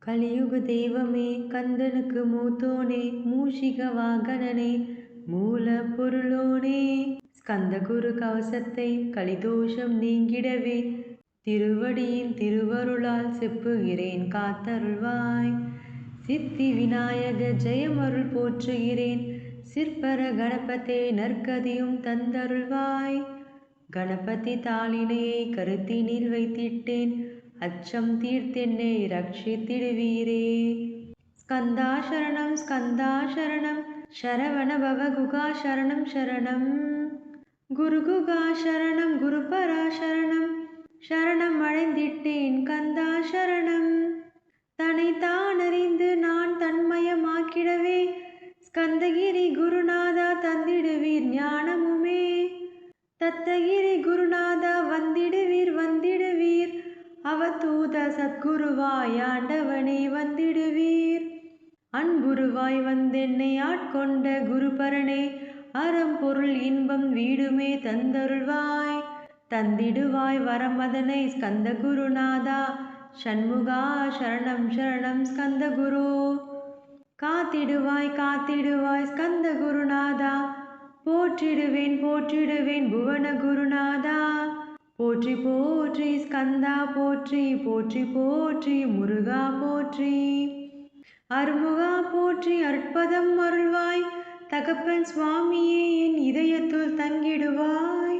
கலியுக தெய்வமே கந்தனுக்கு மூத்தோனே மூஷிக வாகனனே மூல பொருளோனே ஸ்கந்தகுரு கவசத்தை கலிதோஷம் நீங்கிடவே திருவடியின் திருவருளால் செப்புகிறேன் காத்தருள்வாய். சித்தி விநாயக ஜெயமருள் போற்றுகிறேன். சிற்பர கணபதே நற்கதியும் தந்தருள்வாய். கணபதி தாளினையை கருத்தினில் வைத்திட்டேன். அச்சம் தீர்த்தென்னை ரட்சித்திடுவீரே. ஸ்கந்தா சரணம் ஸ்கந்தா சரணம் சரவண பவ குகா சரணம் சரணம் குருகுகா சரணம் குருபரா சரணம் சரணம் அடைந்திட்டேன் கந்தா சரணம். தன்னை தானறிந்து நான் தன்மயமாக்கிடவே ஸ்கந்தகிரி குருநாதா தந்திடுவீர் ஞானமுமே. தத்தகிரி குருநாதா வந்திடுவீர் வந்திடுவீர் அவதூத சத்குருவாய் ஆண்டவனே வந்திடுவீர். அன்புருவாய் வந்தென்னை ஆட்கொண்ட குருபரனே அறம்பொருள் இன்பம் வீடுமே தந்தருள்வாய். தந்திடுவாய் வரமதனை ஸ்கந்த குருநாதா ஷண்முகா சரணம் சரணம் ஸ்கந்த குரு. காத்திடுவாய் காத்திடுவாய் ஸ்கந்த குருநாதா போற்றிடுவேன் போற்றிடுவேன் புவன குருநாதா. போற்றி போற்றி ஸ்கந்தா போற்றி போற்றி போற்றி முருகா போற்றி அருமுகா போற்றி அற்பதம் அருள்வாய். தகப்பன் சுவாமியே என் இதயத்துள் தங்கிடுவாய்.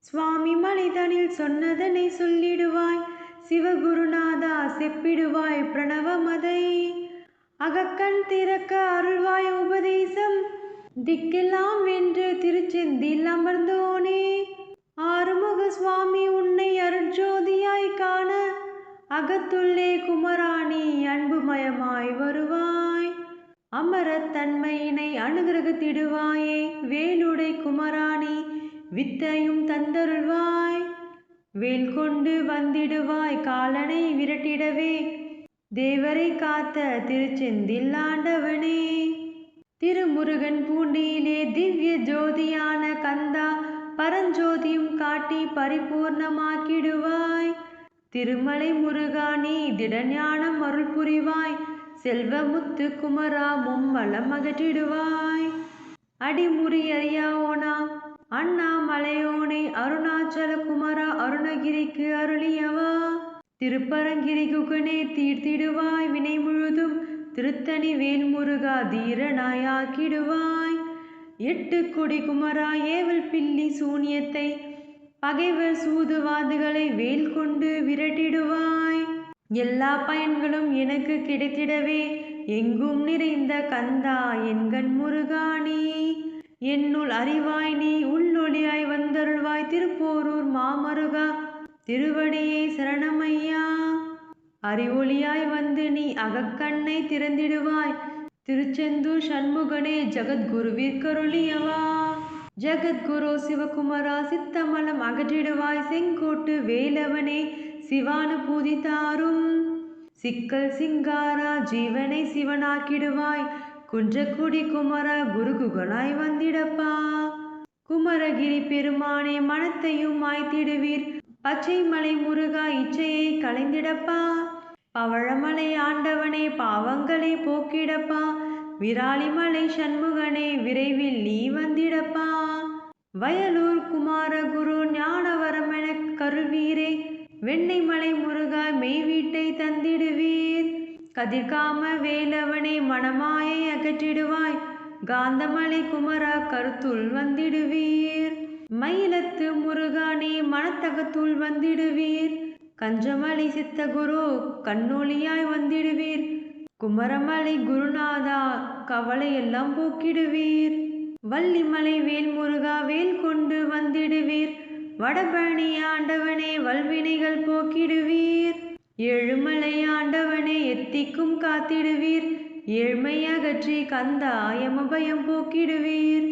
சுவாமி மனிதனில் சொன்னதனை சொல்லிடுவாய். சிவகுருநாதா செப்பிடுவாய் பிரணவமதை. அகக்கண் திறக்க அருள்வாய் உபதேசம். திக்கெல்லாம் வென்று திருச்செந்தில் அமர்ந்தோனே ஆறுமுக சுவாமி உன்னை அருட்ஜோதியாய் காண அகத்துள்ளே குமராணி அன்புமயமாய் வருவாய். அமரத்தன்மையினை அனுகிரகத்திடுவாயே வேலுடை குமராணி வித்தையும் தந்தருள்வாய். வேல் கொண்டு வந்திடுவாய் காலனை விரட்டிடவே தேவரை காத்த திருச்செந்தில் ஆண்டவனே. திருமுருகன் பூண்டியிலே திவ்ய ஜோதியான கந்தா பரஞ்சோதியும் காட்டி பரிபூர்ணமாக்கிடுவாய். திருமலை முருகா நீ திடஞானம் அருள் புரிவாய். செல்வமுத்து குமரா மும்மலம் அகற்றிடுவாய். அடிமுறி அறியாவோனா அண்ணாமலையோனே அருணாச்சல குமரா அருணகிரிக்கு அருளியவா. திருப்பரங்கிரி குகனே தீர்த்திடுவாய் வினை முழுதும். திருத்தணி வேல்முருகா தீரனாயாக்கிடுவாய். எட்டு கொடி குமரா ஏவல் பில்லி சூனியத்தை பகைவர் சூதுவாதுகளை வேல் கொண்டு விரட்டிடுவாய். எல்லா பயன்களும் எனக்கு கிடைத்திடவே எங்கும் நிறைந்த கந்தா என்கண் முருகானி என்னுள் அறிவாய் நீ உள்ளொளியாய் வந்தருள்வாய். திருப்போரூர் மாமருகா திருவடியே சரணமையா. அறிவொளியாய் வந்து நீ அகக்கண்ணை திறந்திடுவாய். திருச்செந்தூர் சண்முகனே ஜகத்குருவிற்கருளியவா. ஜகத்குரு சிவகுமரா சித்தமலம் அகற்றிடுவாய். செங்கோட்டு வேலவனே சிவானுபூதி தாரும். சிக்கல் சிங்காரா ஜீவனை சிவனாக்கிடுவாய். குன்றக்குடி குமரா குருகுகனாய் வந்திடப்பா. குமரகிரி பெருமானே மனத்தையும் மாய்த்திடுவீர். பச்சைமலை முருகா இச்சையை களைந்திடப்பா. பவழமலை ஆண்டவனே பாவங்களை போக்கிடப்பா. விராலிமலை சண்முகனே விரைவில் நீ வந்திடப்பா. வயலூர் குமார குரு ஞானவரமென கருள்வீரே. வெண்ணைமலை முருகா மெய் வீட்டை தந்திடுவீர். கதிர்காம வேலவனே மணமாயை அகற்றிடுவாய். காந்தமலை குமரா கருத்துள் வந்திடுவீர். மயிலத்து முருகானே மனத்தகத்துள் வந்திடுவீர். கஞ்சமலை சித்தகுரு கண்ணொளியாய் வந்திடுவீர். குமரமலை குருநாதா கவலையெல்லாம் போக்கிடுவீர். வள்ளிமலை வேல்முருகா வேல் கொண்டு வந்திடுவீர். வடபழனி ஆண்டவனே வல்வினைகள் போக்கிடுவீர். ஏழுமலை ஆண்டவனே எத்திக்கும் காத்திடுவீர். ஏழ்மை அகற்றி கந்தா யமபயம் போக்கிடுவீர்.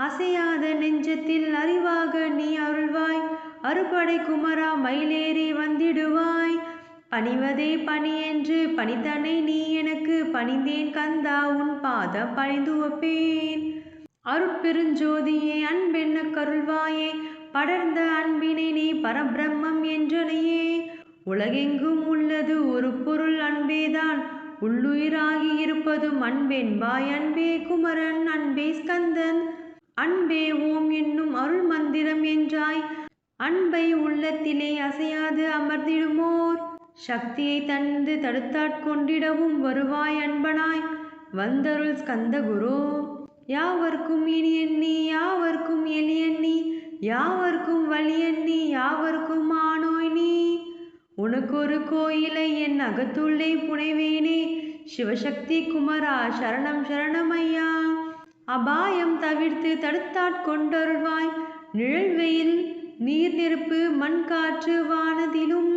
அசையாத நெஞ்சத்தில் அறிவாக நீ அருள்வாய். அறுபடை குமரா மயிலேறி வந்திடுவாய். பணிவதே பணி என்று பணித்தனை நீ எனக்கு பணிந்தேன் கந்தா உன் பாதம் பணிந்து வைப்பேன். அருட்பெருஞ்சோதியே அன்பென்ன கருள்வாயே. படர்ந்த அன்பினை நீ பரபிரம்மம் என்றனையே. உலகெங்கும் உள்ளது ஒரு பொருள் அன்பேதான், உள்ளுயிராகி இருப்பதும் அன்பென்பாய். அன்பே குமரன், அன்பே ஸ்கந்தன், அன்பே ஓம் என்னும் அருள் மந்திரம் என்றாய். அன்பை உள்ளத்திலே அசையாது அமர்ந்திடுமோர் சக்தியை தந்து தடுத்தாட்கொண்டிடவும் வருவாய் அன்பனாய் வந்தருள் ஸ்கந்த குரு. யாவர்க்கும் இனியண்ணி, யாவர்க்கும் எளியண்ணி, யாவர்க்கும் வலியண்ணி, யாவர்க்கும் ஆனோய் நீ. உனக்கொரு கோயிலை என் அகத்துள்ளே புனைவேனே, சிவசக்தி குமரா சரணம் சரணமையா. அபாயம் தவிர்த்து தடுத்தாட்கொண்டருள்வாய், நிழல் வெயில் நீர் நெருப்பு மண் காற்று வானதிலும்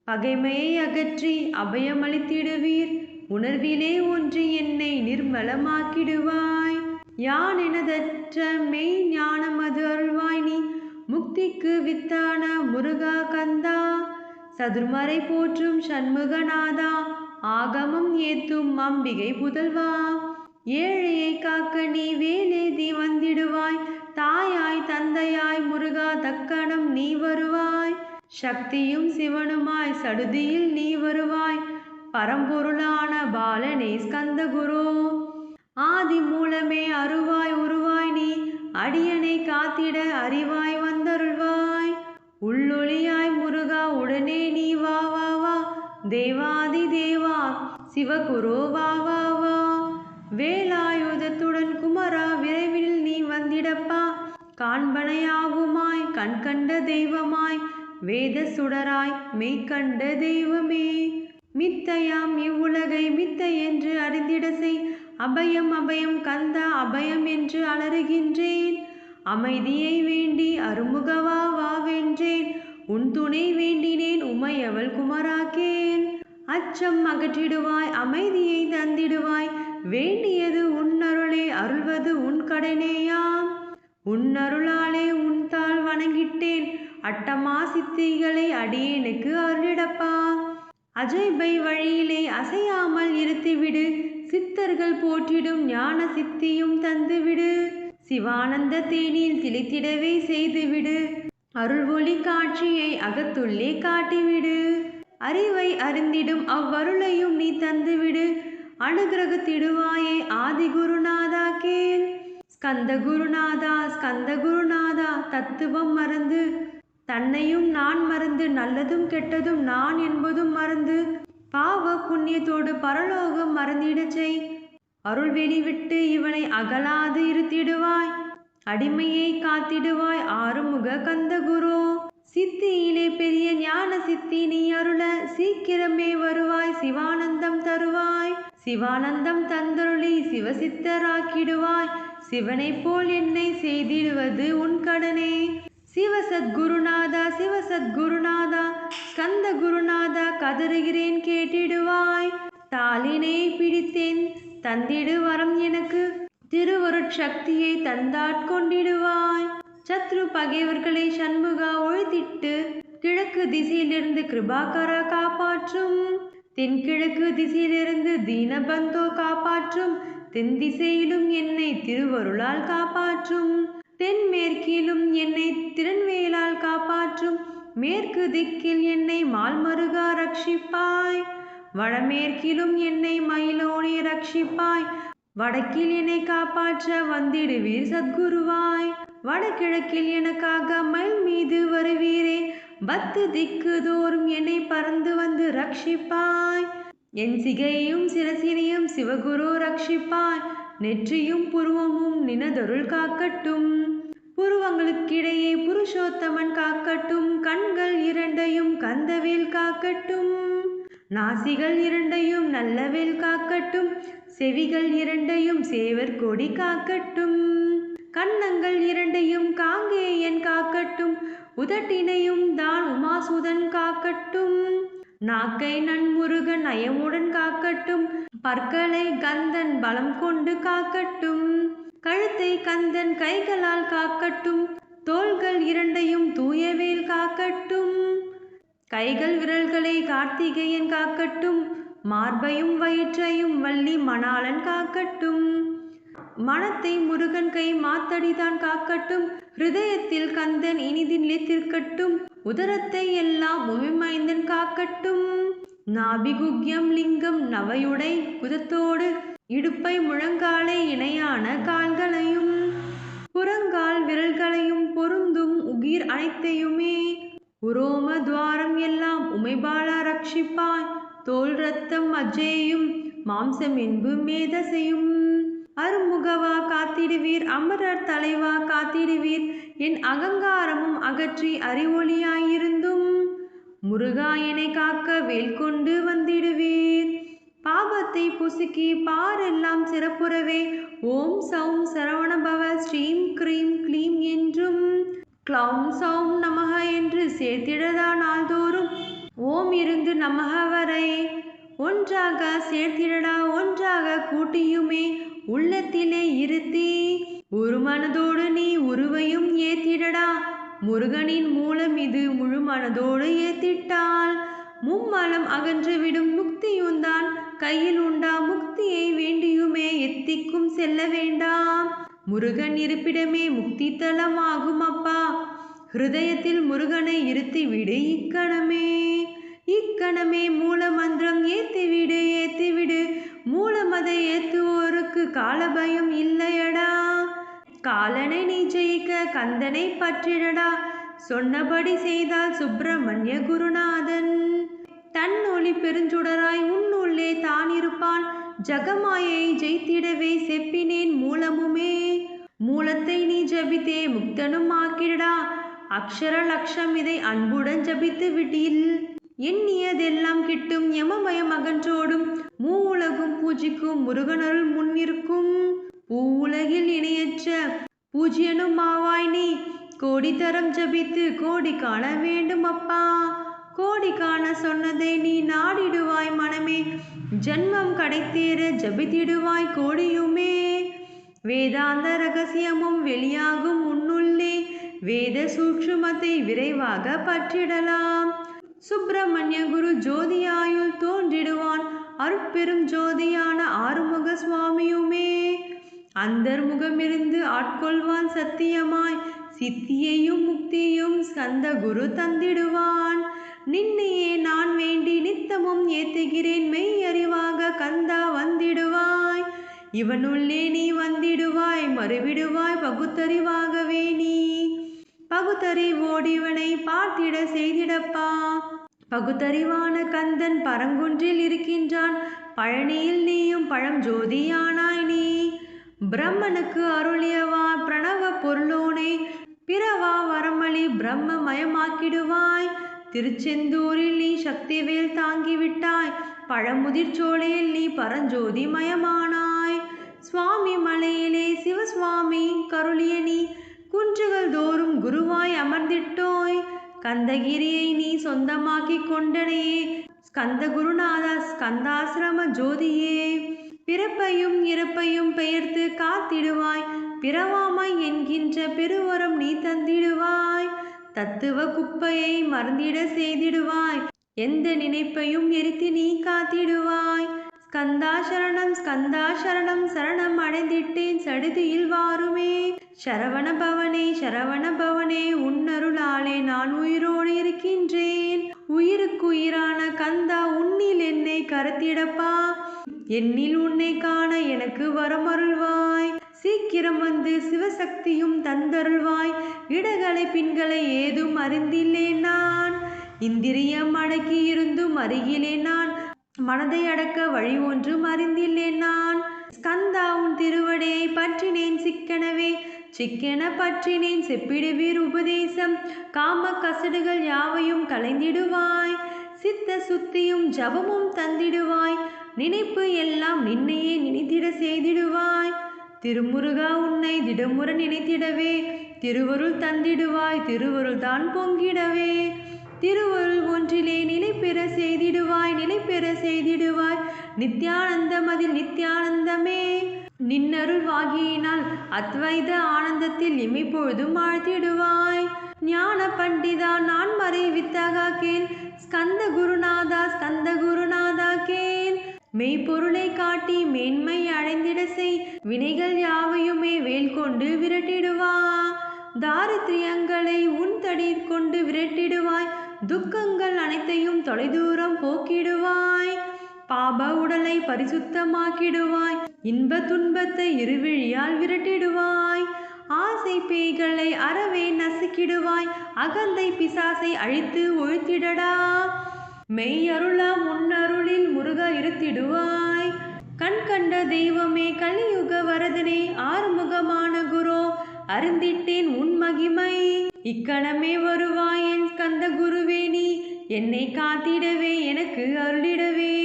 பகைமையை அகற்றி அபயமளித்திடுவீர். உணர்விலே ஒன்றி என்னை நிர்மலமாக்கிடுவாய். யான் எனதற்ற மெய் ஞானமது அருள்வாய் நீ. முக்திக்கு வித்தான முருகா கந்தா, சதுர்மறை போற்றும் சண்முகநாதா, ஆகமம் ஏத்தும் அம்பிகை புதல்வா. ஏழையை காக்க நீ வேலேதி வந்திடுவாய், தாயாய் தந்தையாய் முருகா தக்கணம் நீ வருவாய். சக்தியும் சிவனுமாய் சடுதியில் நீ வருவாய், பரம்பொருளான பாலனே ஸ்கந்த குரு. ஆதி மூலமே அருவாய் உருவாய் நீ, அடியனை காத்திட அறிவாய் வந்தருள்வாய். உள்ளொளியாய் முருகா உடனே நீ வா வா வா, தேவாதி தேவா சிவகுரு வா வா வா. வேலாயுதத்துடன் குமரா விரைவில் நீ வந்திடப்பா, காண்பனையாகுமாய் கண்கண்ட தெய்வமாய் வேத சுடராய் மெய்கண்ட தெய்வமே. மித்தையாம் இவ்வுலகை மித்தை என்று அறிந்திட செய், அபயம் அபயம் கந்தா அபயம் என்று அலறுகின்றேன். அமைதியை வேண்டி அருமுகவா வா வென்றேன், உன் துணை வேண்டினேன் உமையவள் குமராக்கேன். அச்சம் அகற்றிடுவாய், அமைதியை தந்திடுவாய், வேண்டியது உன் அருளே, அருள்வது உன் கடனேயாம். உன் அருளாலே உன் தாள் வணங்கிட்டேன், அட்டமா சித்திகளை அடியேனுக்கு அருளிடப்பா. அஜய்பை வழியிலே அசையாமல் இருத்திவிடு, சித்தர்கள் போற்றிடும் ஞான சித்தியும் தந்துவிடு. சிவானந்த தேனில் திளைத்திடவே செய்துவிடு, அருள் ஒளி காட்சியை அகத்துள்ளே காட்டிவிடு. அறிவை அறிந்திடும் அவ்வருளையும் நீ தந்துவிடு, அனுகிரகத்திடுவாயே ஆதி குருநாதா கேள். ஸ்கந்த குருநாதா ஸ்கந்த குருநாதா, தத்துவம் மறந்து தன்னையும் நான் மறந்து, நல்லதும் கெட்டதும் நான் என்பதும் மறந்து, பாவ புண்ணியத்தோடு பரலோகம் மறந்திடச் செய். அருள் வெளிவிட்டு இவனை அகலாது இருத்திடுவாய், அடிமையை காத்திடுவாய் ஆறுமுக கந்த குரு. சித்தியிலே பெரிய ஞான சித்தி நீ அருள, சீக்கிரமே வருவாய் சிவானந்தம் தருவாய். சிவானந்தம் தந்தருளி சிவசித்தராக்கிடுவாய், சிவனை போல் என்னை செய்திடுவது உன் கடனே. சிவசத்குருநாதா சிவசத்குருநாதா, ஸ்கந்த குருநாதா கதறுகிறேன் கேட்டிடுவாய். தாளினை பிடித்தேன் தந்திடு வரம் எனக்கு, திருவருட்சக்தியை தந்தாட்கொண்டிடுவாய். சத்ரு பகைவர்களை சண்முகா ஒழித்திட்டு, கிழக்கு திசையிலிருந்து கிருபாகரா காப்பாற்றும். தென்கிழக்கு திசையிலிருந்து தீனபந்தோ காப்பாற்றும். தென் திசையிலும் என்னை திருவருளால் காப்பாற்றும். தென்மேற்கிலும் என்னை திறன்வேலால் காப்பாற்றும். மேற்கு திக்கில் என்னை மால்மருகா ரட்சிப்பாய். வடமேற்கிலும் என்னை மயிலோனே ரட்சிப்பாய். வடக்கில் என்னை காப்பாற்ற வந்திடுவீர் சத்குருவாய். வடகிழக்கில் எனக்காக மயில் மீது வருவீரே, பத்து திக்கு தோறும் என்னை பறந்து வந்து ரட்சிப்பாய். என் சிகையும் சிரசினையும் சிவகுரு ரட்சிப்பாய். நெற்றியும் புருவமும் நினதருள் காக்கட்டும். புருவங்களுக்கிடையே புருஷோத்தமன் காக்கட்டும். கண்கள் இரண்டையும் கந்தவேல் காக்கட்டும். நாசிகள் இரண்டையும் நல்லவேல் காக்கட்டும். செவிகள் இரண்டையும் சேவர் கொடி காக்கட்டும். கன்னங்கள் இரண்டையும் காங்கேயன் காக்கட்டும். உதட்டினையும் தான் உமாசுதன் காக்கட்டும். நாக்கை நன்முருகன் நயமுடன் காக்கட்டும். பற்களை கந்தன் பலம் கொண்டு காக்கட்டும். கழுத்தை கந்தன் கைகளால் காக்கட்டும். தோள்கள் இரண்டையும் தூயவேல் காக்கட்டும். கைகள் விரல்களை கார்த்திகேயன் காக்கட்டும். மார்பையும் வயிற்றையும் வள்ளி மணாளன் காக்கட்டும். மனத்தை முருகன் கை மாத்தடிதான் காக்கட்டும். ஹிருதயத்தில் கந்தன் இனிதி நிலைத்திருக்கட்டும். உதரத்தை எல்லாம் உமிமைந்தன் காக்கட்டும். நாபிகுக்யம் லிங்கம் நவையுடை குதத்தோடு இடுப்பை முழங்காலை இணையான கால்களையும் புறங்கால் விரல்களையும் பொருந்தும் உகிர் அனைத்தையுமே உரோம துவாரம் எல்லாம் உமைபால ரட்சிப்பாய். தோல் ரத்தம் அஜேயும் மாம்சம் என்பு மேதசையும் அருமுகவா காத்திடுவீர். அமரர் தலைவா காத்திடுவீர். என் அகங்காரமும் அகற்றி அறிவொளியாயிருந்தும் முருகா என்னை காக்க வேல் கொண்டு வந்திடுவீர். பாபத்தை புசுக்கி பாரெல்லாம் சிறப்புறவே ஓம் சௌம் சரவணபவ ஸ்ரீம் க்ரீம் க்ளீம் என்றும் க்ளௌம் சௌம் நமக என்று சேர்த்திடதா நாள்தோறும் ஓம் இருந்து நமக வரை ஒன்றாக சேர்த்திடடா ஒன்றாக கூட்டியுமே உள்ளத்திலே இருத்தி ஒரு மனதோடு நீ உருவையும் ஏத்திடடா. முருகனின் மூலம் இது முழு மனதோடு ஏத்திட்டால் மும்மலம் அகன்றுவிடும் முக்தியுந்தான் கையில் உண்டா. முக்தியை வேண்டியுமே எத்திக்கும் செல்ல வேண்டாம். முருகன் இருப்பிடமே முக்தி தலமாகும் அப்பா. ஹிருதயத்தில் முருகனை இருத்திவிடு இக்கணமே. இக்கணமே மூல மந்திரம் ஏத்திவிடு ஏத்திவிடு. மூலமதை ஏத்துவோருக்கு காலபயம் இல்லையடா. காலனை நீ ஜெயிக்க கந்தனை பற்றிடடா. சொன்னபடி செய்தால் சுப்பிரமணிய குருநாதன் தன் ஒளி பெருஞ்சுடராய் உன்னுள்ளே தான் இருப்பான். ஜகமாயை ஜெயித்திடவே செப்பினேன் மூலமுமே. மூலத்தை நீ ஜபித்தே முக்தனும் ஆக்கிடடா. அக்ஷர லட்சம் இதை அன்புடன் ஜபித்து விட்டில் எண்ணியதெல்லாம் கிட்டும். யமபயம் அகன்றோடும் மூவுலகும் பூஜிக்கும் முருகனருள் முன்னிருக்கும். பூவுலகில் இணையற்ற பூஜ்யனும் ஆவாய் நீ. கோடி தரம் ஜபித்து கோடி காண வேண்டும் அப்பா. கோடி காண சொன்னதை நீ நாடிடுவாய் மனமே. ஜன்மம் கடைத்தேற ஜபித்திடுவாய் கோடியுமே. வேதாந்த ரகசியமும் வெளியாகும் உன்னுள்ளே. வேத சூட்சுமத்தை விரைவாக பற்றிடலாம். சுப்பிரமணிய குரு ஜோதியாயுள் தோன்றிடுவான். அருட்பெரும் ஜோதியான ஆறுமுக சுவாமியுமே அந்தர்முகமிருந்து ஆட்கொள்வான் சத்தியமாய். சித்தியையும் முக்தியும் ஸ்கந்த குரு தந்திடுவான். நின்னையே நான் வேண்டி நித்தமும் ஏத்துகிறேன் மெய் அறிவாக கந்தா வந்திடுவாய். இவனுள்ளே நீ வந்திடுவாய் மறுவிடுவாய் பகுத்தறிவாகவே நீ. பகுத்தறிவோடிவனை பார்த்திட செய்திடப்பா. பகுத்தறிவான கந்தன் பரங்குன்றில் இருக்கின்றான். பழனியில் நீயும் பழம் ஜோதியானாய் நீ. பிரம்மனுக்கு அருளியவா பிரணவ பொருளோனே. பிறவா வரமளி பிரம்ம மயமாக்கிடுவாய். திருச்செந்தூரில் நீ சக்திவேல் தாங்கிவிட்டாய். பழமுதிர்ச்சோலையில் நீ பரஞ்சோதி மயமானாய். சுவாமி மலையிலே சிவசுவாமி கருளிய நீ குன்றுகள் தோறும் குருவாய் அமர்ந்திட்டோய். கந்தகிரியை நீ சொந்தமாக்கி கொண்டனையே. ஸ்கந்த குருநாதா ஸ்கந்தாசிரம ஜோதியே. பிறப்பையும் இறப்பையும் பெயர்த்து காத்திடுவாய். பிறவாமை என்கின்ற பெருவரம் நீ தந்திடுவாய். தத்துவ குப்பையை மறந்திட செய்திடுவாய். எந்த நினைப்பையும் எரித்து நீ காத்திடுவாய். ஸ்கந்தா சரணம் சரணம் அடைந்திட்டேன் சடுதியில் வாருமே. சரவண பவனே உன்னருளாலே நான் உயிரோடு இருக்கின்றேன். உயிருக்குயிரான கந்தா உன்னில் என்னை கருத்திடப்பா. என்னில் உன்னை காண எனக்கு வரமருள்வாய். சீக்கிரம் வந்து சிவசக்தியும் தந்தருள்வாய். இடகளை பின்களை ஏதும் அறிந்தில்லேன் நான். இந்திரியம் அடக்கி இருந்தும் அருகிலே நான். மனதை அடக்க வழி ஒன்றும் அறிந்தில்லேன் நான். ஸ்கந்தா உன் திருவடையை பற்றினேன் சிக்கனவே. சிக்கென பற்றினேன் செப்பிடுவீர் உபதேசம். காம கசடுகள் யாவையும் களைந்திடுவாய். சித்த சுத்தியும் ஜபமும் தந்திடுவாய். நினைப்பு எல்லாம் நின்னையே நினைத்திட செய்திடுவாய். திருமுருகா உன்னை திடமுற நினைத்திடவே திருவருள் தந்திடுவாய். திருவருள் தான் பொங்கிடவே திருவருள் ஒன்றிலே நிலை பெற செய்திடுவாய். நிலை பெற செய்திடுவாய். நித்யானந்தம் அதில் நித்யானந்தமே. நின்னருள் வாகியினால் அத்வைத ஆனந்தத்தில் இமைப்பொழுதும் ஆழ்த்திடுவாய். ஞான பண்டிதா நான் மறை வித்தகா கேள். ஸ்கந்த குருநாதா கேள். மெய்ப்பொருளை காட்டி மேன்மை அடைந்திட செய். வினைகள் யாவையுமே வேல் கொண்டு விரட்டிடுவா. தாரித்ரியங்களை உன் தடி கொண்டு விரட்டிடுவாய். துக்கங்கள் அனைத்தையும் தொலைதூரம் போக்கிடுவாய். பாப உடலை பரிசுத்தமாக்கிடுவாய். இன்ப துன்பத்தை இருவிழியால் விரட்டிடுவாய். ஆசை பேய்களை அறவே நசுக்கிடுவாய். அகந்தை பிசாசை அழித்து ஒழித்திடடா. மெய் அருளா முன்னருளில் முருக இருத்திடுவாய். கண் கண்ட தெய்வமே கலியுக வரதனே ஆறுமுகமான குரு அறிந்திட்டேன் உன் மகிமை. இக்கணமே வருவாய் என் ஸ்கந்த குருவே நீ என்னை காத்திடவே எனக்கு அருளிடவே.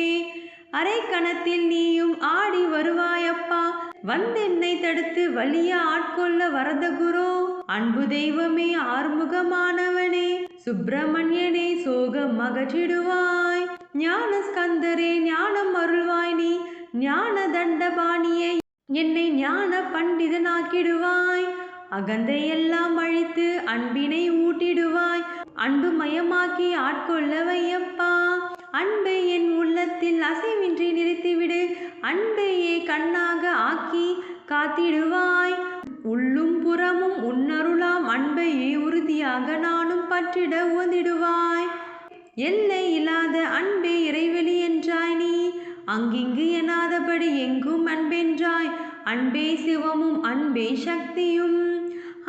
அரை கணத்தில் நீயும் ஆடி வருவாயப்பா. வந்தென்னை தடுத்து வலிய ஆட்கொள்ள வரத குரு. அன்பு தெய்வமே ஆறுமுகமானவனே சுப்பிரமணியனே சோகம் அகற்றிடுவாய். ஞான ஸ்கந்தரே ஞானம் அருள்வாய் நீ. ஞான தண்டபாணியே என்னை ஞான பண்டிதனாக்கிடுவாய். அகந்தையெல்லாம் அழித்து அன்பினை ஊட்டிடுவாய். அன்பு மயமாக்கி ஆட்கொள்ள வையப்பா. அன்பை என் உள்ளத்தில் அசைவின்றி நிறுத்திவிடு. அன்பையே கண்ணாக ஆக்கி காத்திடுவாய். உள்ளும் புறமும் உன்னருளாம் அன்பையே உறுதியாக நானும் பற்றிட உவந்திடுவாய். எல்லை இல்லாத அன்பே இறைவெளி என்றாய் நீ. அங்கிங்கு எனாதபடி எங்கும் அன்பென்றாய். அன்பே சிவமும் அன்பே சக்தியும்.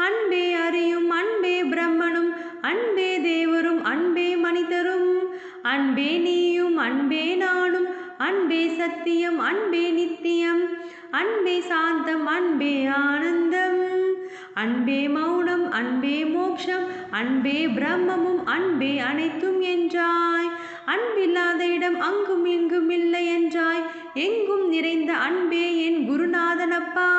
அன்பே அறியும் அன்பே பிரம்மனும். அன்பே தேவரும் அன்பே மனிதரும். அன்பே நீயும் அன்பே நானும். அன்பே சத்தியம் அன்பே நித்தியம். அன்பே சாந்தம் அன்பே ஆனந்தம். அன்பே மௌனம் அன்பே மோக்ஷம். அன்பே பிரம்மமும் அன்பே அனைத்தும் என்றாய். அன்பில்லாத இடம் அங்கும் எங்கும் இல்லை என்றாய். எங்கும் நிறைந்த அன்பே என் குருநாதனப்பா.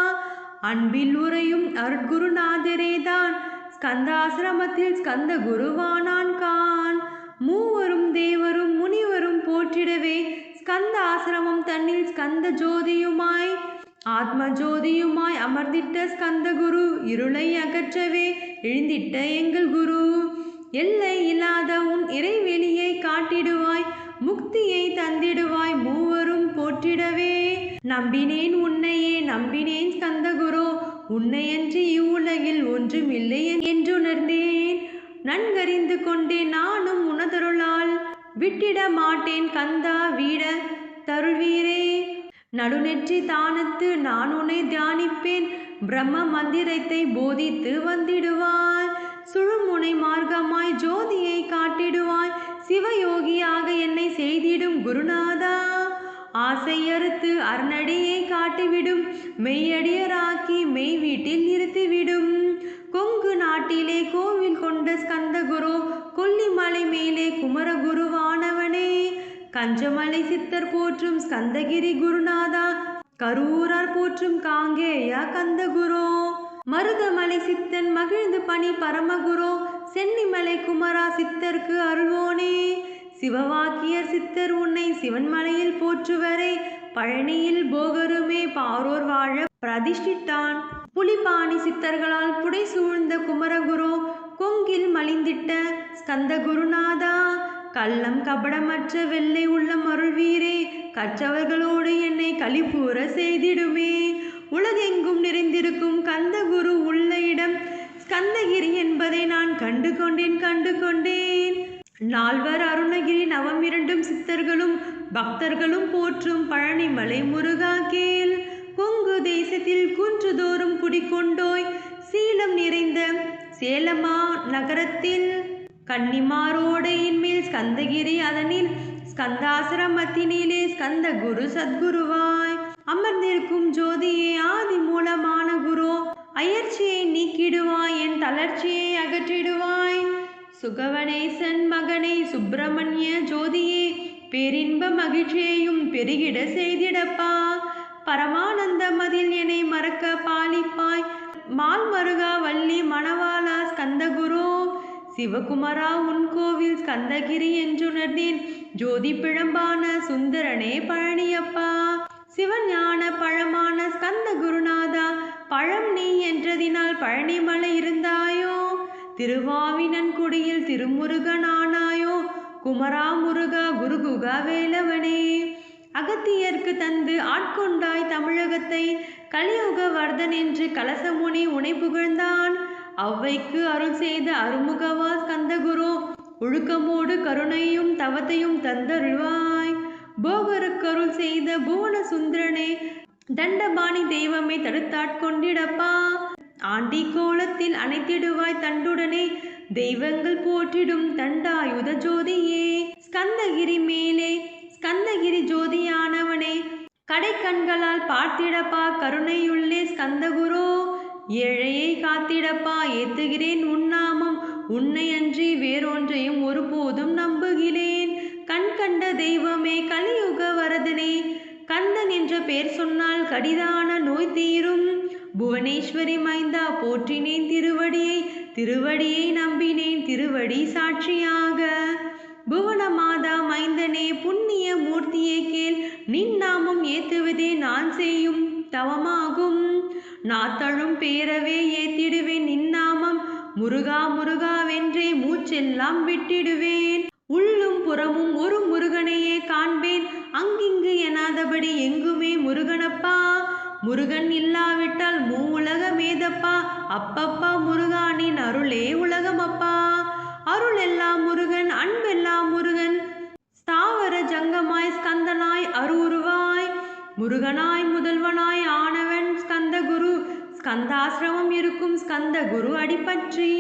அன்பில் உரையும் அருட்குருநாதரேதான் ஸ்கந்தாசிரமத்தில் ஸ்கந்த குருவானான் கான். மூவரும் தேவரும் முனிவரும் போற்றிடவே ஸ்கந்த ஆசிரமம் தன்னில் ஸ்கந்த ஜோதியுமாய் ஆத்ம ஜோதியுமாய் அமர்ந்திட்ட ஸ்கந்த குரு. இருளை அகற்றவே எழுந்திட்ட எங்கள் குரு. எல்லை இல்லாத உன் இறைவெளியை காட்டிடுவாய். முக்தியை தந்திடுவாய் மூவரும் போற்றிடவே. நம்பினேன் உன்னையே நம்பினேன் ஸ்கந்த குரு. உன்னையன்றி இவ்வுலகில் ஒன்றுமில்லை என்றுணர்ந்தேன். நன்கறிந்து கொண்டேன் நானும் உனதருளால் விட்டிட மாட்டேன் கந்தா வீட தருள்வீரே. நடுநெற்றி தானத்து நான் உன்னை தியானிப்பேன். பிரம்ம மந்திரத்தை போதித்து வந்திடுவாய். சுழுமுனை மார்க்கமாய் ஜோதியை காட்டிடுவாய். சிவயோகியாக என்னை செய்திடும் குருநாதா. ஆசை அறுத்து அருணடியை காட்டிவிடும். மெய்யடியராக்கி மெய் வீட்டில் நிறுத்திவிடும். கொங்கு நாட்டிலே கோவில் கொண்ட ஸ்கந்த குரு. கொல்லிமலை மேலே குமரகுருவானவனே. கஞ்சமலை சித்தர் போற்றும் ஸ்கந்தகிரி குருநாதா. கரூரார் போற்றும் காங்கேயா கந்த குரு. மருதமலை சித்தன் மகிழ்ந்து பணி பரமகுரு. சென்னிமலை குமரா சித்தர்க்கு அருள்வோனே. சிவவாக்கியர் சித்தர் உன்னை சிவன்மலையில் போற்றுவரே. பழனியில் போகருமே பாரோர் வாழ பிரதிஷ்டித்தான். புலிபாணி சித்தர்களால் புடை சூழ்ந்த குமரகுரு. கொங்கில் மலிந்திட்ட ஸ்கந்த குருநாதா. கள்ளம் கபடமற்ற வெள்ளை உள்ளம் அருள்வீரே. கற்றவர்களோடு என்னை களிப்பூர செய்திடுமே. உலகெங்கும் நிறைந்திருக்கும் கந்த குரு உள்ள இடம் ஸ்கந்தகிரி என்பதை நான் கண்டு கொண்டேன். நால்வர் அருணகிரி நவமிரண்டும் சித்தர்களும் பக்தர்களும் போற்றும் பழனிமலை முருகா கேள். கொங்கு தேசத்தில் குன்றுதோறும் குடிக்கொண்டோய். சீலம் நிறைந்த சேலமா நகரத்தில் கன்னிமாரோடையின் மேல் ஸ்கந்தகிரி அதனில் ஸ்கந்தாசிரமத்தினிலே ஸ்கந்த குரு சத்குருவாய் அமர்ந்திருக்கும் ஜோதியே ஆதி மூலமான குரு. அயற்சியை நீக்கிடுவாய். என் தளர்ச்சியை அகற்றிடுவாய். சுகவனேசன் மகனை சுப்பிரமணிய ஜோதியே. பேரின்ப மகிழ்ச்சியையும் பெருகிட செய்திடப்பா. பரமானந்த மதில் என்னை மறக்க பாலிப்பாய். மால்மருகா வள்ளி மணவாளா ஸ்கந்தகுரு. சிவகுமரா உன் கோவில் ஸ்கந்தகிரி என்றுணர்ந்தேன். ஜோதி பிழம்பான சுந்தரனே பழனியப்பா. சிவஞான பழமான ஸ்கந்த குருநாதா. பழம் நீ என்றதினால் பழனிமலை இருந்தாயோ. திருவாவினன்குடியில் திருமுருகனானாயோ. குமரா முருகா குருகுகா வேலவனே. அகத்தியர்க்கு தந்து ஆட்கொண்டாய் தமிழகத்தை. கலியுக வர்தன் என்று கலசமுனி உனை புகழ்ந்தான். அவ்வைக்கு அருள் செய்த அருமுகவா ஸ்கந்தகுரு, ஒழுக்கமோடு கருணையும் தவத்தையும் தந்தருள்வாய். போகருக்கருள் செய்த புவன சுந்தரனே, தண்டபாணி தெய்வமே தடுத்தாட்கொண்டிடப்பா. ஆண்டி கோலத்தில் அணைத்திடுவாய் தண்டுடனே, தெய்வங்கள் போற்றிடும் தண்டாயுத ஜோதியே. ஸ்கந்தகிரி மேலே ஸ்கந்தகிரி ஜோதியானவனே, கடைக்கண்களால் பார்த்திடப்பா கருணையுள்ளே ஸ்கந்தகுரு. ஏழையை காத்திடப்பா ஏத்துகிறேன் உன்னாமம், உன்னை அன்றி வேறொன்றையும் ஒருபோதும் நம்புகிறேன். கண் கண்ட தெய்வமே கலியுக வரதனே, கந்தன் என்ற பெயர் சொன்னால் கடிதான நோய் தீரும். புவனேஸ்வரி மைந்தா போற்றினேன் திருவடியை, திருவடியை நம்பினேன் திருவடி சாட்சியாக. புவன மாதா மைந்தனே புண்ணிய மூர்த்தியே கேள், நின் நாமம் ஏத்துவதே நான் செய்யும் தவமாகும். நாத்தழும் பேரவே ஏத்திடுவேன் நின்னாமம், முருகா முருகாவென்றே மூச்செல்லாம் விட்டிடுவேன். உள்ளும் புறமும் ஒரு முருகனையே காண்பேன், அங்கிங்கு எனாதபடி எங்குமே முருகனப்பா. முருகன் இல்லாவிட்டால் உலகமேதப்பா, அப்பப்பா முருகா நின் அருளே உலகமப்பா. அருள் எல்லாம் முருகன், அன்பெல்லாம் முருகன், ஸ்தாவர ஜங்கமாய் ஸ்கந்தனாய் அருவுருவாய். முருகனாய் முதல்வனாய் ஆனவன் ஸ்கந்தகுரு, ஸ்கந்தாசிரமம் இருக்கும் ஸ்கந்தகுரு அடிப்பற்றி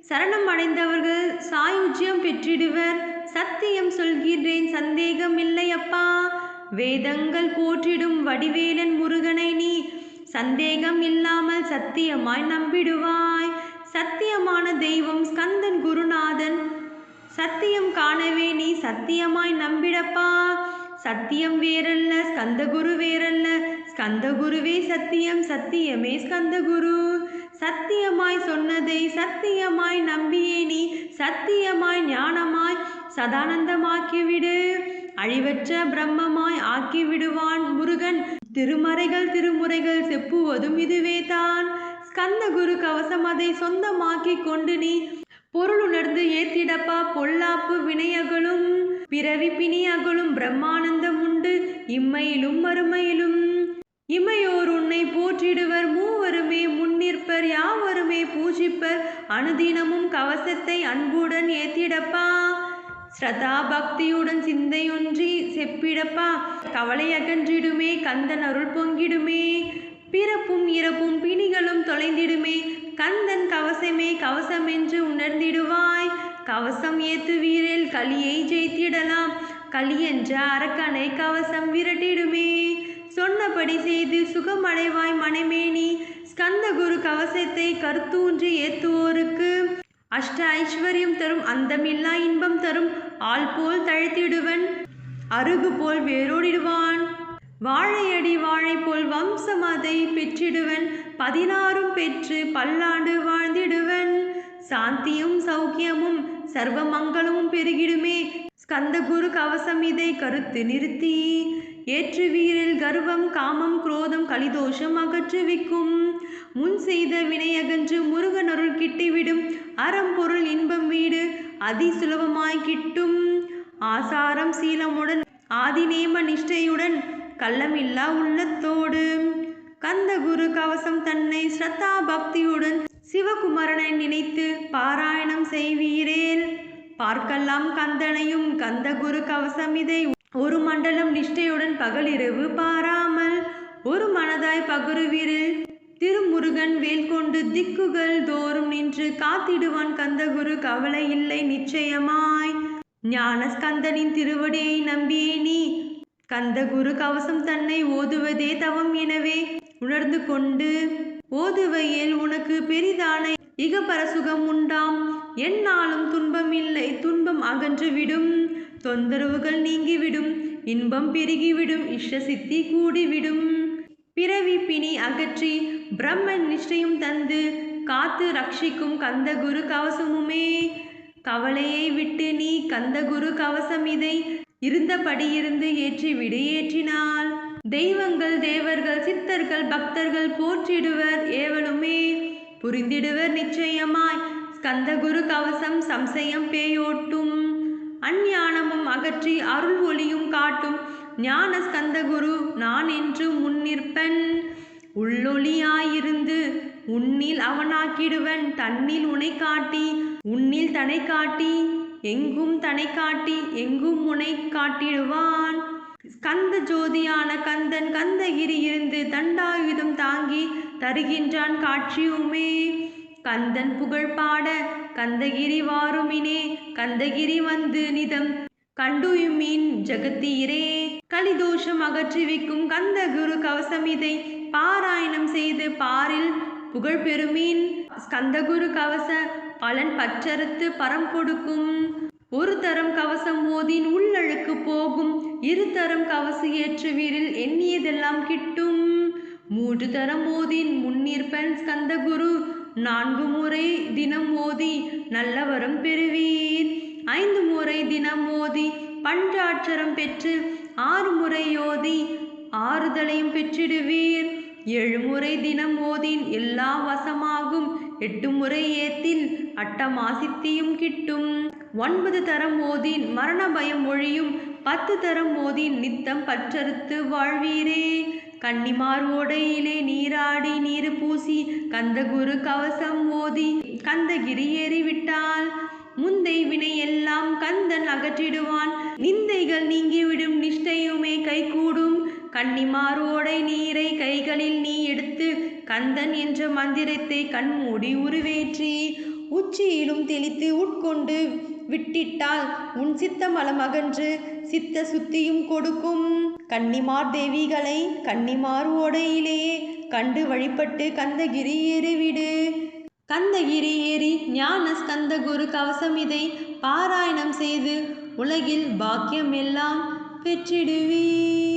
சரணம் அடைந்தவர்கள் சாயுஜ்யம் பெற்றிடுவர். சத்தியம் சொல்கிறேன் சந்தேகம் இல்லையப்பா. வேதங்கள் போற்றிடும் வடிவேலன் முருகனை நீ சந்தேகம் இல்லாமல் சத்தியமாய் நம்பிடுவாய். சத்தியமான தெய்வம் ஸ்கந்தன் குருநாதன், சத்தியம் காணவே நீ சத்தியமாய் நம்பிடப்பா. சத்தியம் வேறல்ல ஸ்கந்தகுரு வேறல்ல, ஸ்கந்தகுருவே சத்தியம், சத்தியமே ஸ்கந்தகுரு. சத்தியமாய் சொன்னதை சத்தியமாய் நம்பியே நீ சத்தியமாய் ஞானமாய் சதானந்தமாக்கிவிடு. அழிவற்ற பிரம்மமாய் ஆக்கிவிடுவான் முருகன். திருமறைகள் திருமுறைகள் செப்புவதும் இதுவே தான். ஸ்கந்தகுரு கவசம் அதை சொந்தமாக்கி கொண்டு நீ பொருளுணர்ந்து ஏத்திடப்பா. பொல்லாப்பு வினையகளும் பிறவி பிணியகளும் பிரம்மானந்தம் உண்டு இம்மையிலும் மறுமையிலும். இமையோர் உன்னை போற்றிடுவர், மூவருமே முன்னிற்பர், யாவருமே பூஜிப்பர். அனுதினமும் கவசத்தை அன்புடன் ஏத்திடப்பா. ஸ்ரதா பக்தியுடன் சிந்தையொன்றி செப்பிடப்பா. கவலை அகன்றிடுமே, கந்தன் அருள் பொங்கிடுமே. பிறப்பும் இறப்பும் பிணிகளும் தொலைந்திடுமே, கந்தன் கவசமே கவசமென்று உணர்ந்திடுவாய். கவசம் ஏத்துவீரில் கலியை ஜெயித்திடலாம், கலி என்ற அரக்கனை கவசம் விரட்டிடுமே. சொன்னபடி செய்து சுகமடைவாய் மனமேனி. ஸ்கந்தகுரு கவசத்தை கருத்தூன்றி ஏத்துவோருக்கு அஷ்ட ஐஸ்வர்யம் தரும், அந்தமில்லா இன்பம் தரும். ஆள் போல் தழைத்திடுவன், அருகு போல் வேரோடிடுவான். வாழையடி வாழை போல் வம்சம் அதை பெற்றிடுவன், 16 பெற்று பல்லாண்டு வாழ்ந்திடுவன். சாந்தியும் சௌக்கியமும் சர்வ மங்களமும் பெருகிடுமே. ஸ்கந்தகுரு கவசம் இதை கருத்து நிறுத்தி ஏற்றுவீரில் கர்வம் காமம் குரோதம் கலிதோஷம் அகற்றுவிக்கும். முன் செய்த வினையகன்று முருகன் அருள் கிட்டிவிடும். அறம் பொருள் இன்பம் வீடு அதி சுலபமாய் கிட்டும். ஆசாரம் சீலமுடன் ஆதிநேம நிஷ்டையுடன் கள்ளமில்லா உள்ளத்தோடு கந்தகுரு கவசம் தன்னை ஸ்ரத்தா பக்தியுடன் சிவகுமரனை நினைத்து பாராயணம் செய்வீரேல் பார்க்கலாம் கந்தனையும். கந்தகுரு கவசம் இதை ஒரு மண்டலம் நிஷ்டையுடன் பகலிரவு பாராமல் ஒரு மனதாய் பகுருவீரில் திருமுருகன் வேல் கொண்டு திக்குகள் தோறும் நின்று காத்திடுவான் கந்தகுரு. கவலை இல்லை நிச்சயமாய். ஞான ஸ்கந்தனின் திருவடியை நம்பியே நீ கந்தகுரு கவசம் தன்னை ஓதுவதே தவம் எனவே உணர்ந்து கொண்டு ஓதுவையில் உனக்கு பெரிதான இகபரசுகம் உண்டாம். எந்நாளும் துன்பம் இல்லை, துன்பம் அகன்றுவிடும். தொந்தரவுகள் நீங்கிவிடும், இன்பம் பெருகிவிடும், இஷ்ட சித்தி கூடிவிடும். பிறவி பிணி அகற்றி பிரம்மன் நிஷ்டையும் தந்து காத்து ரட்சிக்கும் கந்தகுரு கவசமுமே. கவலையை விட்டு நீ கந்தகுரு கவசம் இதை இருந்தபடி இருந்து ஏற்றிவிடு. ஏற்றினால் தெய்வங்கள் தேவர்கள் சித்தர்கள் பக்தர்கள் போற்றிடுவர், ஏவலுமே புரிந்திடுவர் நிச்சயமாய். ஸ்கந்தகுரு கவசம் சம்சயம் பேயோட்டும், அஞ்ஞானமும் அகற்றி அருள் ஒளியும் காட்டும். ஞான ஸ்கந்தகுரு நான் என்று முன்னிற்பன். உள்ளொளியாயிருந்து உன்னில் அவனாக்கிடுவன் தன்னில் உனை காட்டி உன்னில் தனை காட்டி எங்கும் தனை காட்டி எங்கும் உனை காட்டிடுவான். கந்த ஜோதியான கந்தன் கந்தகிரி இருந்து தண்டாயுதம் தாங்கி தருகின்றான் காட்சியுமே. கந்தன் புகழ் பாட கந்தகிரி வாருமினே கந்தகிரி வந்து நிதம் கண்டுயுமின் ஜகத்தீரே. கலிதோஷம் அகற்றிவிக்கும் கந்த குரு கவசம் இதை பாராயணம் செய்து பாரில் புகழ் பெறுமின். கந்தகுரு கவச பலன் பற்றறுத்து பரம் கொடுக்கும். ஒரு தரம் கவசம் ஓதின் உள்ளழுக்கு போகும். இரு தரம் கவசம் ஏற்றுவீரில் எண்ணியதெல்லாம் கிட்டும். 3 தரம் ஓதின் முன்னிற்பன் கந்தகுரு 4 முறை தினம் ஓதி நல்லவரம் பெறுவீர். 5 முறை தினம் ஓதி பஞ்சாட்சரம் பெற்று 6 முறை ஓதி ஆறுதலையும் பெற்றிடுவீர். 7 முறை தினம் ஓதின் எல்லாம் வசமாகும். 8 முறை ஏத்தில் அட்டமாசித்தியும் கிட்டும். 9 தரம் ஓதின் மரண பயம் ஒழியும். 10 தரம் ஓதின் நித்தம் பற்றறுத்து வாழ்வீரே. கன்னிமார் ஓடையிலே நீராடி நீர் பூசி கந்தகுரு கவசம் ஓதி கந்தகிரி ஏறிவிட்டால் முந்தை வினை எல்லாம் கந்தன் அகற்றிடுவான். நிந்தைகள் நீங்கிவிடும் நிஷ்டையுமே கைகூடும். கன்னிமார் ஓடை நீரை கைகளில் நீ எடுத்து கந்தன் என்ற மந்திரத்தை கண்மூடி உருவேற்றி உச்சியிலும் தெளித்து உட்கொண்டு விட்டிட்டால் உன் சித்தமலம் அகன்று சித்த சுத்தியும் கொடுக்கும். கன்னிமார் தேவிகளை கன்னிமார் ஓடையிலேயே கண்டு வழிபட்டு கந்தகிரி ஏறிவிடு. கந்தகிரி ஏறி ஞான ஸ்கந்தகுரு கவசம் இதை பாராயணம் செய்து உலகில் பாக்கியம் எல்லாம் பெற்றிடுவீர்.